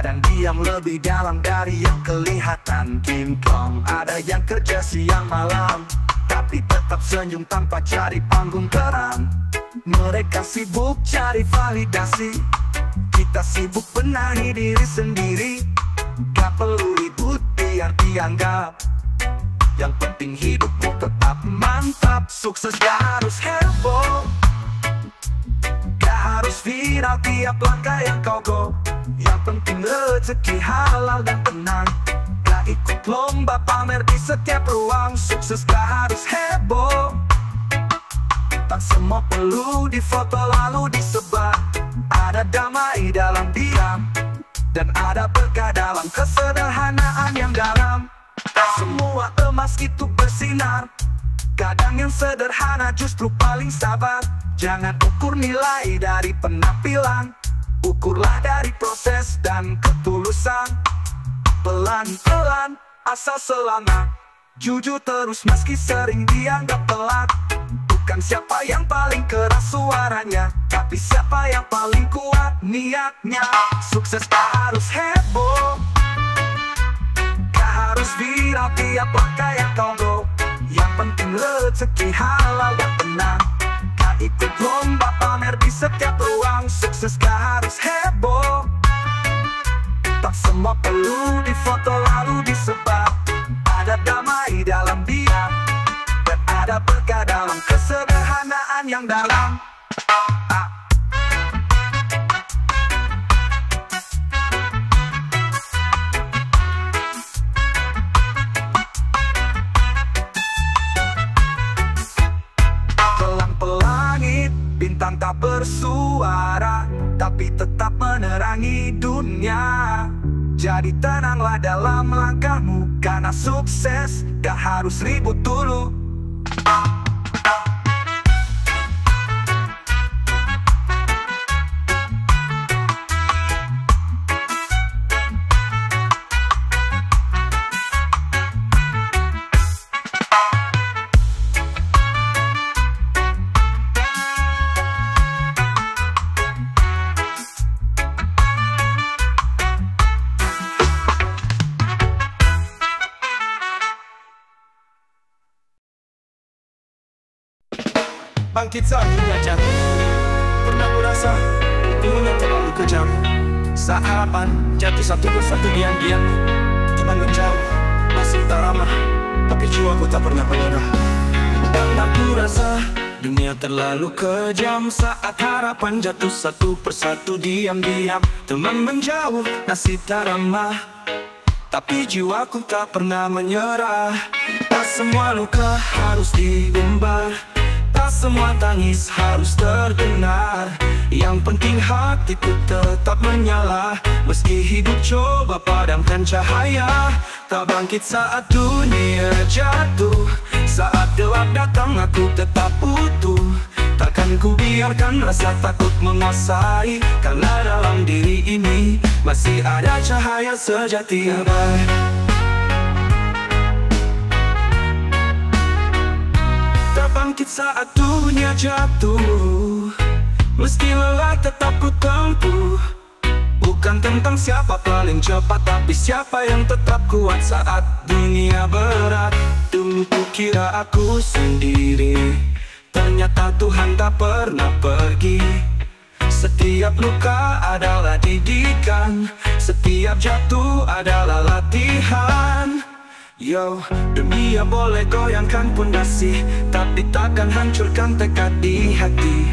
kadang diam lebih dalam dari yang kelihatan. King Kong ada yang kerja siang malam, tapi tetap senyum tanpa cari panggung terang. Mereka sibuk cari validasi, kita sibuk benahi diri sendiri. Gak perlu ribut biar dianggap, yang penting hidupmu tetap mantap. Sukses gak harus heboh, gak harus viral tiap langkah yang kau go. Yang penting rezeki halal dan tenang, gak ikut lomba pamer di setiap ruang. Sukses gak harus heboh, tak semua perlu difoto lalu disebar. Ada damai dalam diam, dan ada berkah dalam kesederhanaan yang dalam. Tak semua emas itu bersinar, kadang yang sederhana justru paling sabar. Jangan ukur nilai dari penampilan, ukurlah dari proses dan ketulusan. Pelan-pelan asal selama, jujur terus meski sering dianggap telat. Bukan siapa yang paling keras suaranya, tapi siapa yang paling kuat niatnya. Sukses tak harus heboh, gak harus viral tiap langkah yang kau go. Yang penting rezeki halal dan tenang, gak ikut lomba pamer di setiap ruang. Sukses gak harus heboh, tak semua perlu difoto lalu disebar. Ada damai dalam diam, dan ada berkah dalam kesederhanaan yang dalam. Pelang-pelangit bintang tak bersuara, tapi tetap menerangi dunia. Jadi tenanglah dalam langkahmu, karena sukses gak harus ribut dulu. Bangkit saat dunia jatuh, pernah merasa dunia terlalu kejam. Saat harapan jatuh satu persatu diam-diam, teman menjauh, masih tak ramah, tapi jiwaku tak pernah menyerah. Dan aku rasa dunia terlalu kejam. Saat harapan jatuh satu persatu diam-diam, teman menjauh, nasib tak ramah, tapi jiwaku tak pernah menyerah. Tak semua luka harus diumbar, tak semua tangis harus terdengar. Yang penting hatiku tetap menyala, meski hidup coba padamkan cahaya. Tak bangkit saat dunia jatuh, saat gelap datang aku tetap utuh. Takkan ku biarkan rasa takut menguasai, karena dalam diri ini masih ada cahaya sejati. Bangkit saat dunia jatuh, meski lelah tetap ku tempuh. Bukan tentang siapa paling cepat, tapi siapa yang tetap kuat saat dunia berat. Dulu ku kira aku sendiri, ternyata Tuhan tak pernah pergi. Setiap luka adalah didikan, setiap jatuh adalah latihan. Yo, dunia boleh goyangkan pondasi, tapi takkan hancurkan tekad di hati.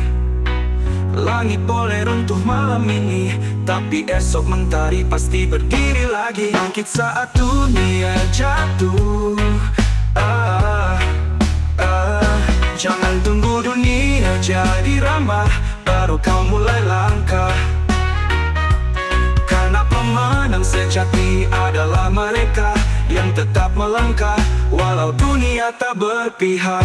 Langit boleh runtuh malam ini, tapi esok mentari pasti berdiri lagi. Bangkit saat dunia jatuh, jangan tunggu dunia jadi ramah, baru kau mulai langkah. Karena pemenang sejati adalah mereka yang tetap melangkah, walau dunia tak berpihak.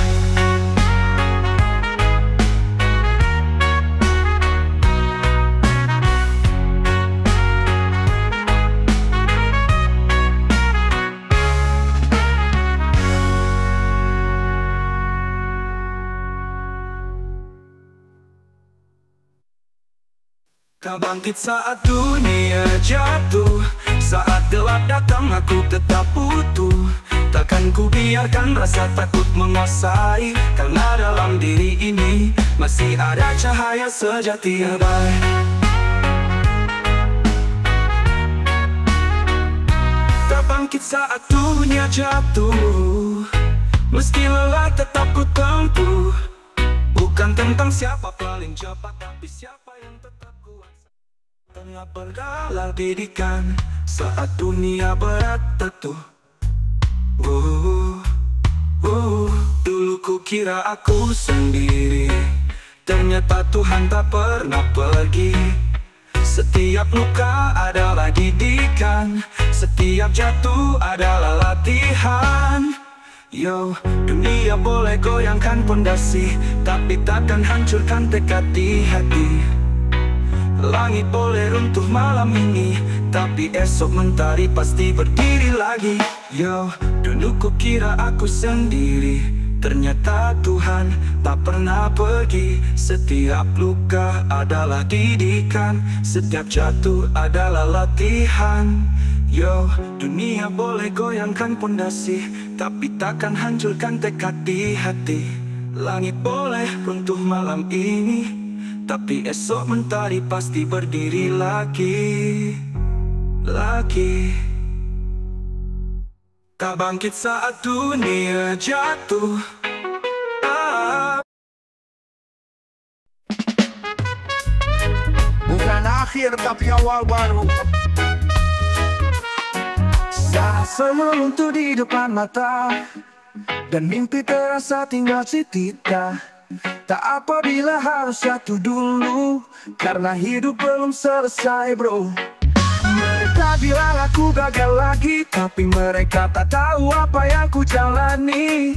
Tak bangkit saat dunia jatuh, saat gelap datang aku tetap utuh. Takkan ku biarkan rasa takut menguasai, karena dalam diri ini masih ada cahaya sejati abadi. Tak bangkit saat dunia jatuh, meski lelah tetap ku tempuh. Bukan tentang siapa paling cepat, tapi siapa yang tetap kuat. Tengah bergalau didikan saat dunia berat tetuh. Dulu ku kira aku sendiri, ternyata Tuhan tak pernah pergi. Setiap luka adalah didikan, setiap jatuh adalah latihan. Yo, dunia boleh goyangkan pondasi, tapi takkan hancurkan tekad di hati. Langit boleh runtuh malam ini, tapi esok mentari pasti berdiri lagi. Yo, dulu ku kira aku sendiri, ternyata Tuhan tak pernah pergi. Setiap luka adalah didikan, setiap jatuh adalah latihan. Yo, dunia boleh goyangkan pondasi, tapi takkan hancurkan tekad di hati. Langit boleh runtuh malam ini, tapi esok mentari pasti berdiri lagi. Tak bangkit saat dunia jatuh. Bukan akhir tapi awal baru. Saat semua runtuh di depan mata, dan mimpi terasa tinggal setita. Tak apa bila harus jatuh dulu, karena hidup belum selesai bro. Mereka bilang aku gagal lagi, tapi mereka tak tahu apa yang ku jalani.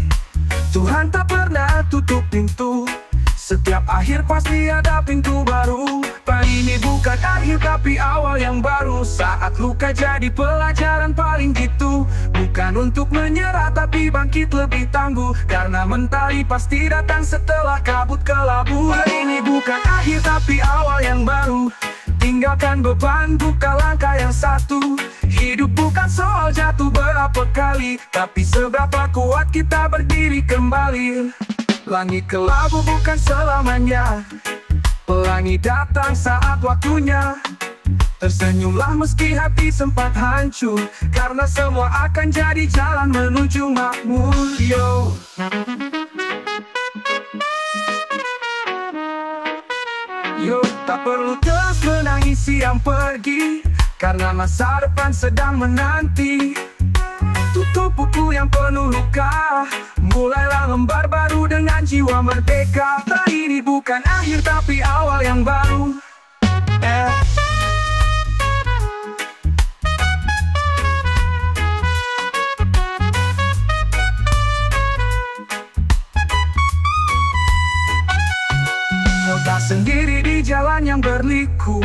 Tuhan tak pernah tutup pintu, setiap akhir pasti ada pintu baru. Ini bukan akhir tapi awal yang baru. Saat luka jadi pelajaran paling gitu. Bukan untuk menyerah tapi bangkit lebih tangguh, karena mentari pasti datang setelah kabut kelabu. Ini bukan akhir tapi awal yang baru. Tinggalkan beban, buka langkah yang satu. Hidup bukan soal jatuh berapa kali, tapi seberapa kuat kita berdiri kembali. Langit kelabu bukan selamanya, pelangi datang saat waktunya. Tersenyumlah meski hati sempat hancur, karena semua akan jadi jalan menuju makmur. Yo, tak perlu terus menangisi yang pergi, karena masa depan sedang menanti. Tutup buku yang penuh luka, mulailah lembar baru dengan jiwa merdeka. Ini bukan akhir tapi awal yang baru. Kau tak sendiri di jalan yang berliku,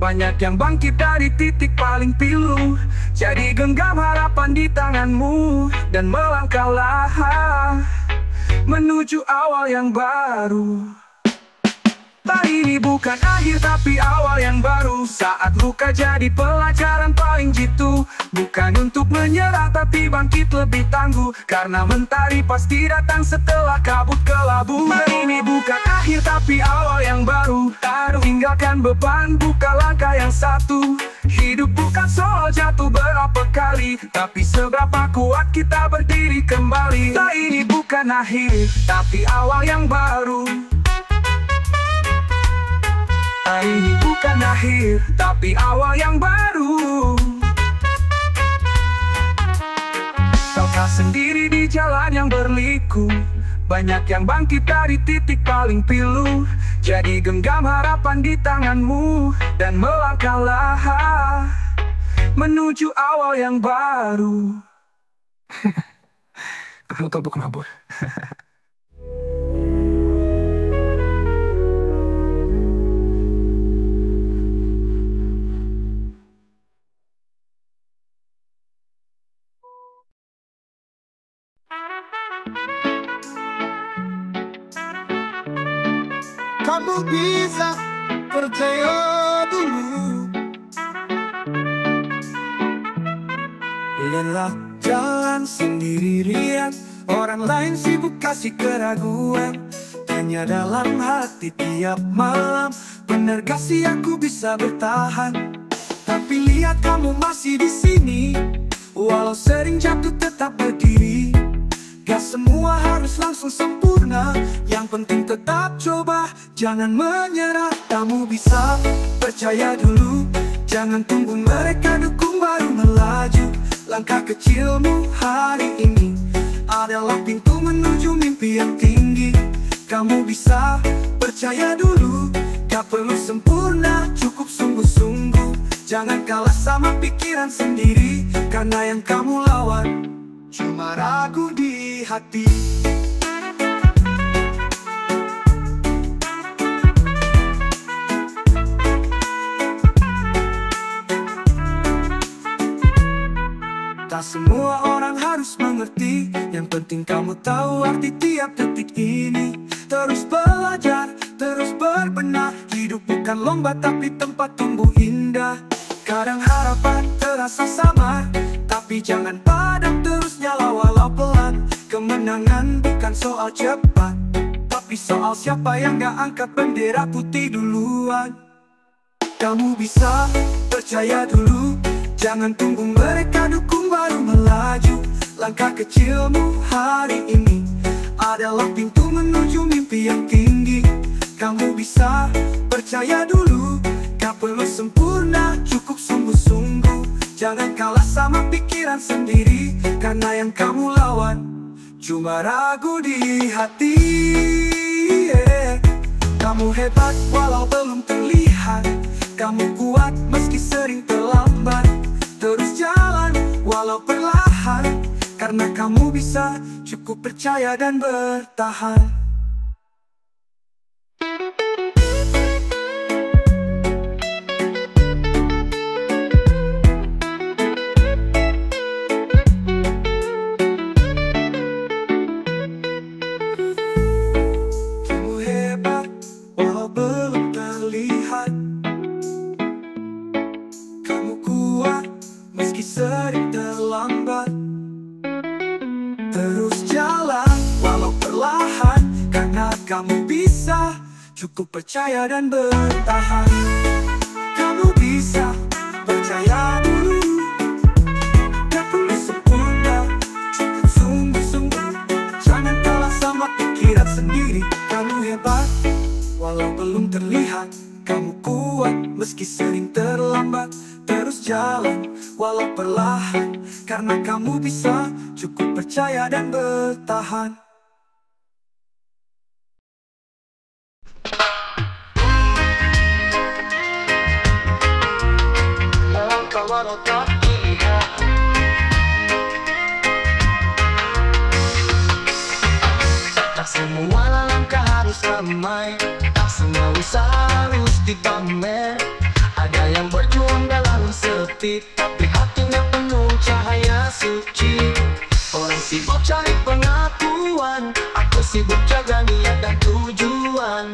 banyak yang bangkit dari titik paling pilu. Jadi genggam harapan di tanganmu, dan melangkahlah menuju awal yang baru. Ini bukan akhir tapi awal yang baru. Saat luka jadi pelajaran paling jitu. Bukan untuk menyerah tapi bangkit lebih tangguh, karena mentari pasti datang setelah kabut kelabu. Ini bukan akhir tapi awal yang baru. Tinggalkan beban, buka langkah yang satu. Hidup bukan soal jatuh berapa kali, tapi seberapa kuat kita berdiri kembali. Ini bukan akhir tapi awal yang baru. Ini bukan akhir tapi awal yang baru. Kau tak sendiri di jalan yang berliku, banyak yang bangkit dari titik paling pilu. Jadi genggam harapan di tanganmu, dan melangkahlah menuju awal yang baru. Kamu tahu kenapa? Kamu bisa percaya dulu. lelah jalan sendirian, orang lain sibuk kasih keraguan. Tanya dalam hati tiap malam, bener gak sih aku bisa bertahan? Tapi lihat kamu masih di sini, walau sering jatuh tetap berdiri. Gak semua harus langsung sempurna, yang penting tetap coba, jangan menyerah. Kamu bisa, percaya dulu, jangan tunggu mereka dukung baru melaju. Langkah kecilmu hari ini adalah pintu menuju mimpi yang tinggi. Kamu bisa, percaya dulu, gak perlu sempurna, cukup sungguh-sungguh. Jangan kalah sama pikiran sendiri, karena yang kamu lawan cuma ragu di hati. Tak semua orang harus mengerti, yang penting kamu tahu arti tiap detik ini. Terus belajar, terus berbenah, hidup bukan lomba tapi tempat tumbuh indah. Kadang harapan terasa samar, tapi jangan padam, terus nyala walau pelan. Kemenangan bukan soal cepat, tapi soal siapa yang gak angkat bendera putih duluan. Kamu bisa, percaya dulu, jangan tunggu mereka dukung baru melaju. Langkah kecilmu hari ini adalah pintu menuju mimpi yang tinggi. Kamu bisa, percaya dulu, gak perlu sempurna, cukup sungguh-sungguh. Jangan kalah sama pikiran sendiri, karena yang kamu lawan cuma ragu di hati. Kamu hebat walau belum terlihat, kamu kuat meski sering terlambat. Terus jalan walau perlahan, karena kamu bisa, cukup percaya dan bertahan. Sering terlambat, terus jalan walau perlahan, karena kamu bisa, cukup percaya dan bertahan. Kamu bisa, percaya dulu, gak perlu sempurna, cukup sungguh-sungguh. Jangan kalah sama pikiran sendiri, kamu hebat walau belum terlihat. Kamu kuat meski sering terlambat. Terus jalan walau perlahan, karena kamu bisa, cukup percaya dan bertahan. Langkah walau tak terlihat, tak semua langkah harus ramai, tak semua usaha harus dipamer. Ada yang berjuang dalam sepi, tapi hatinya penuh cahaya suci. Orang sibuk cari pengakuan, aku sibuk jaga niat dan tujuan.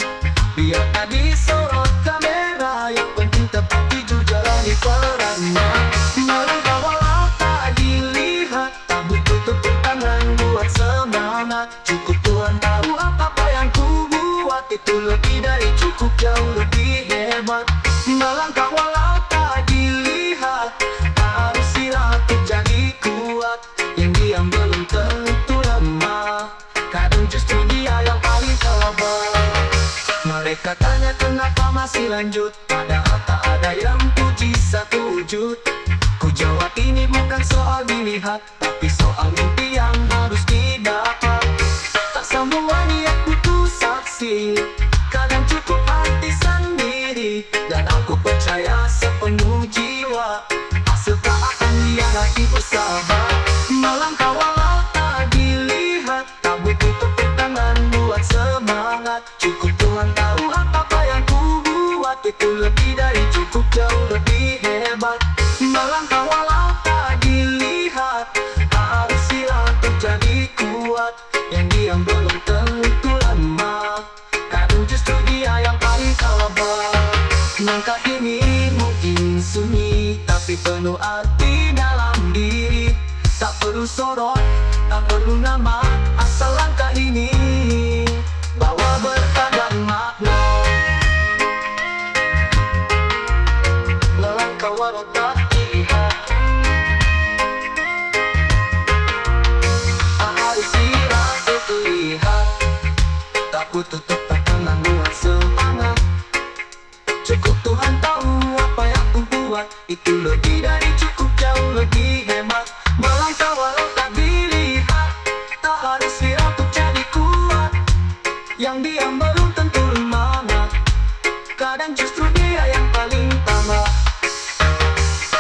Biar tak disorot kamera, yang penting tepati jalani perannya. Melangkah walau tak dilihat, tak butuh tepuk tangan buat semangat. Cukup Tuhan tahu apa yang ku buat, itu lebih dari cukup, jauh lebih hebat. Melangkah walau tak dilihat, tak harus silat untuk jadi kuat. Yang diam belum tentu lemah, kadang justru dia yang paling hebat. Mereka tanya kenapa masih lanjut, padahal tak ada yang puji satu wujud. Ku jawab ini bukan soal dilihat, tapi soal mimpi yang harus didapat. Tak semua niat butuh saksi, kadang cukup hati sendiri. Dan aku percaya sepenuh jiwa, hasil tak akan dihianati usaha. Melangkah walau tak dilihat, tak butuh tepuk tangan buat semangat. Cukup Tuhan tahu apa yang ku buat, itu lebih dari cukup, jauh lebih hebat. Melangkah walau tak dilihat, tak harus silat untuk jadi kuat. Yang diam belum tentu lemah, kadang justru dia yang paling hebat. Langkah ini mungkin sunyi, tapi penuh arti dalam diri. perlu sorot, tak perlu nama, asal langkah ini bawa bertanda makna. Melangkah walau tak dilihat, harus siap terlihat. Tak butuh tetap tenang dengan semangat, cukup Tuhan tahu apa yang ku buat. Itu lebih dari cukup, jauh lebih hemat. Melangkah walau tak dilihat, tak harus siap untuk jadi kuat. Yang diam belum tentu semangat, kadang justru dia yang paling tamat.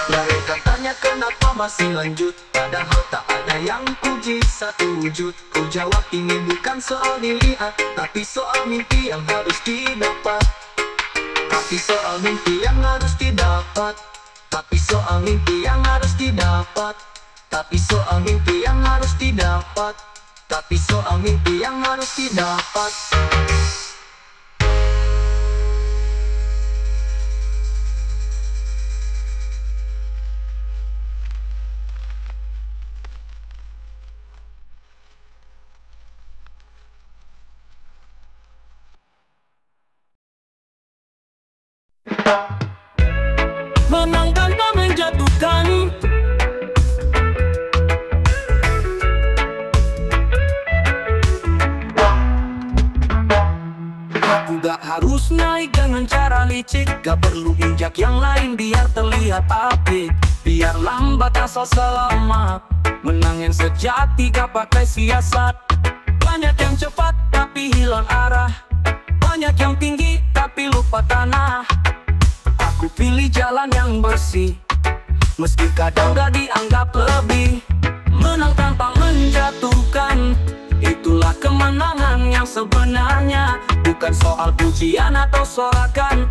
Mereka tanya kenapa masih lanjut, padahal tak ada yang puji satu wujud. Ku jawab ini bukan soal dilihat, tapi soal mimpi yang harus didapat. Tapi soal mimpi yang harus didapat. Tapi soal mimpi yang harus didapat. Tapi soal mimpi yang harus didapat. Tapi soal mimpi yang harus didapat. Menang tanpa menjatuhkan, gak harus naik dengan cara licik, gak perlu injak yang lain biar terlihat apik. Biar lambat asal selamat, menang yang sejati gak pakai siasat. Banyak yang cepat tapi hilang arah, banyak yang tinggi tapi lupa tanah. Aku pilih jalan yang bersih, meski kadang gak dianggap lebih. Menang tanpa menjatuhkan, itulah kemenangan yang sebenarnya. Bukan soal pujian atau sorakan,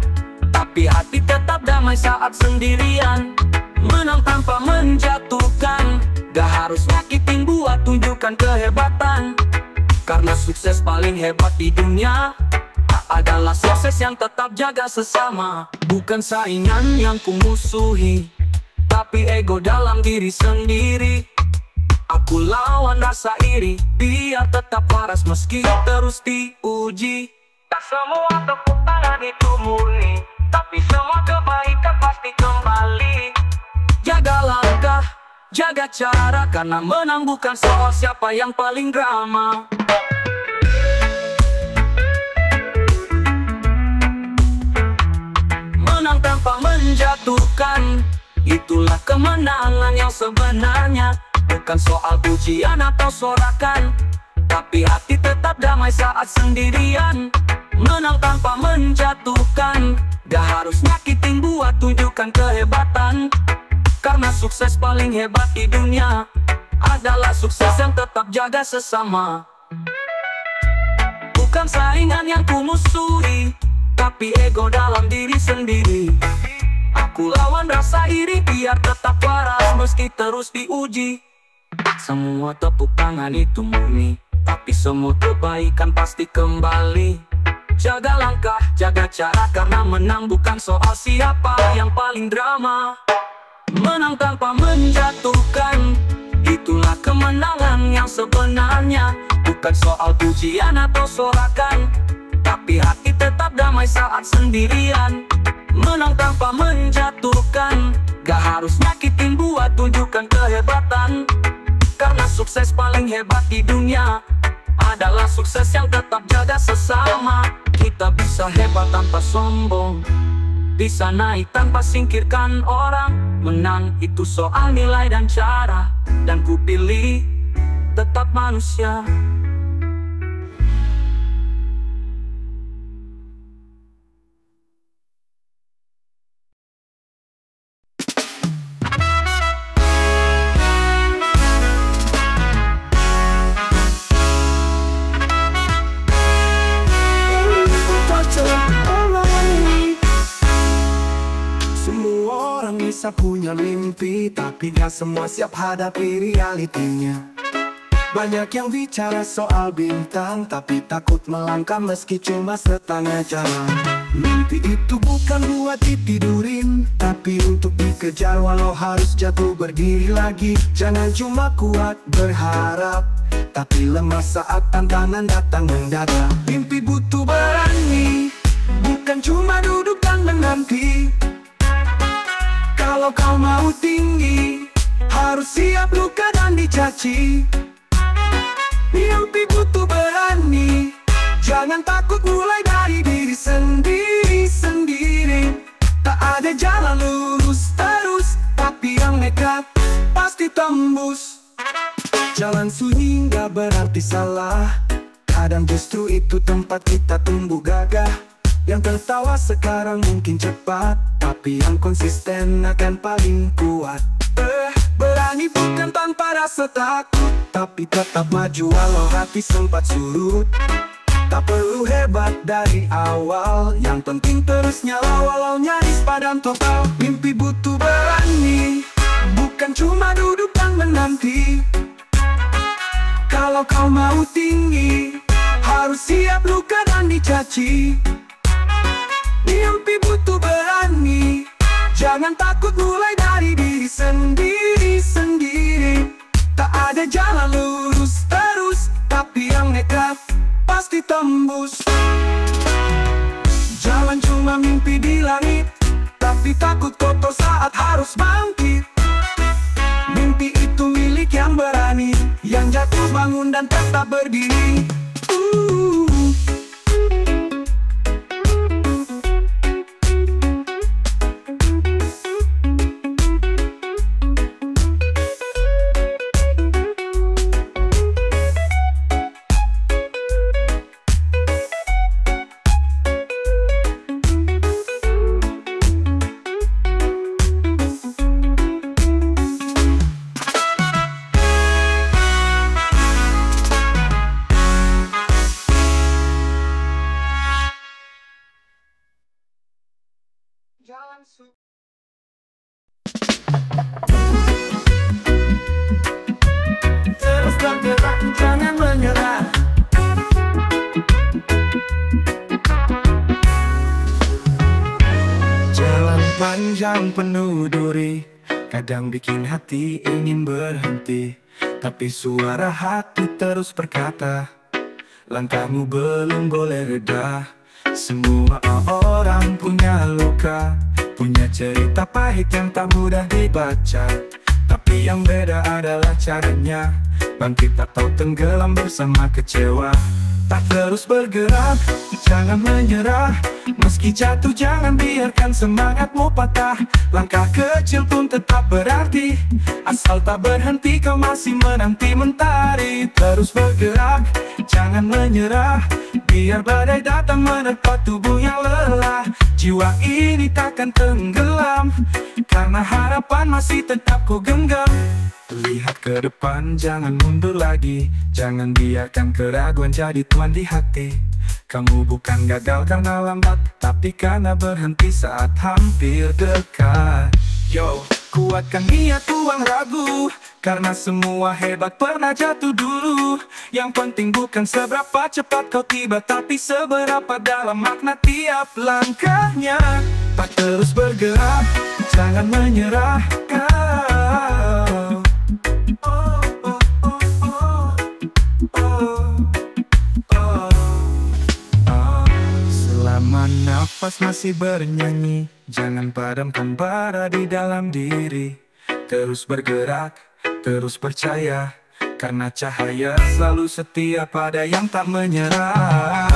tapi hati tetap damai saat sendirian. Menang tanpa menjatuhkan, gak harus nyakitin buat tunjukkan kehebatan. Karena sukses paling hebat di dunia adalah sukses yang tetap jaga sesama. Bukan saingan yang kumusuhi, tapi ego dalam diri sendiri. Aku lawan rasa iri, biar tetap waras meski terus diuji. Tak semua tepuk tangan itu murni, tapi semua kebaikan pasti kembali. Jaga langkah, jaga cara, karena menang bukan soal siapa yang paling drama. Menang tanpa menjatuhkan, itulah kemenangan yang sebenarnya. Bukan soal pujian atau sorakan, tapi hati tetap damai saat sendirian. Menang tanpa menjatuhkan, gak harus nyakitin buat tunjukkan kehebatan. Karena sukses paling hebat di dunia adalah sukses yang tetap jaga sesama. Bukan saingan yang kumusuhi, tapi ego dalam diri sendiri. Aku lawan rasa iri biar tetap waras meski terus diuji. Semua tepuk tangan itu murni, tapi semua kebaikan pasti kembali. Jaga langkah, jaga cara, karena menang bukan soal siapa yang paling drama. Menang tanpa menjatuhkan, itulah kemenangan yang sebenarnya. Bukan soal pujian atau sorakan, tapi hati tetap damai saat sendirian. Menang tanpa menjatuhkan, gak harus nyakitin buat tunjukkan kehebatan. Karena sukses paling hebat di dunia adalah sukses yang tetap jaga sesama. Kita bisa hebat tanpa sombong, bisa naik tanpa singkirkan orang. Menang itu soal nilai dan cara, dan ku pilih tetap manusia. Bisa punya mimpi, tapi gak semua siap hadapi realitinya. Banyak yang bicara soal bintang, tapi takut melangkah meski cuma setengah jalan. Mimpi itu bukan buat ditidurin, tapi untuk dikejar walau harus jatuh berdiri lagi. Jangan cuma kuat berharap, tapi lemah saat tantangan datang mendadak. Mimpi butuh berani, bukan cuma duduk dan menanti. Kalau kau mau tinggi, harus siap luka dan dicaci. Mimpi butuh berani, jangan takut mulai dari diri sendiri. Tak ada jalan lurus terus, tapi yang nekat pasti tembus. Jalan sunyi gak berarti salah, kadang justru itu tempat kita tumbuh gagah. Yang tertawa sekarang mungkin cepat, tapi yang konsisten akan paling kuat. Berani bukan tanpa rasa takut, tapi tetap maju walau hati sempat surut. Tak perlu hebat dari awal, yang penting terus nyala walau nyaris padam total. Mimpi butuh berani, bukan cuma duduk dan menanti. Kalau kau mau tinggi, harus siap luka dan dicaci. Mimpi butuh berani, jangan takut mulai dari diri sendiri. Tak ada jalan lurus terus, tapi yang nekat pasti tembus. Jangan cuma mimpi di langit, tapi takut kotor saat harus bangkit. Mimpi itu milik yang berani, yang jatuh bangun dan tetap berdiri. Terus bergerak, jangan menyerah. Jalan panjang penuh duri, kadang bikin hati ingin berhenti. Tapi suara hati terus berkata, langkahmu belum boleh reda. Semua orang punya luka, punya cerita pahit yang tak mudah dibaca. Tapi yang beda adalah caranya, bangkit atau tenggelam bersama kecewa. Tak terus bergerak, jangan menyerah. Meski jatuh jangan biarkan semangatmu patah. Langkah kecil pun tetap berarti, asal tak berhenti kau masih menanti mentari. Terus bergerak, jangan menyerah. Biar badai datang menerpa tubuh yang lelah, jiwa ini takkan tenggelam, karena harapan masih tetap ku genggam. Lihat ke depan, jangan mundur lagi. Jangan biarkan keraguan jadi tuan di hati. Kamu bukan gagal karena lambat, tapi karena berhenti saat hampir dekat. Yo, kuatkan niat, buang ragu, karena semua hebat pernah jatuh dulu. Yang penting bukan seberapa cepat kau tiba, tapi seberapa dalam makna tiap langkahnya. Tak terus bergerak, jangan menyerah kau. Selama nafas masih bernyanyi, jangan padamkan bara di dalam diri. Terus bergerak, terus percaya, karena cahaya selalu setia pada yang tak menyerah.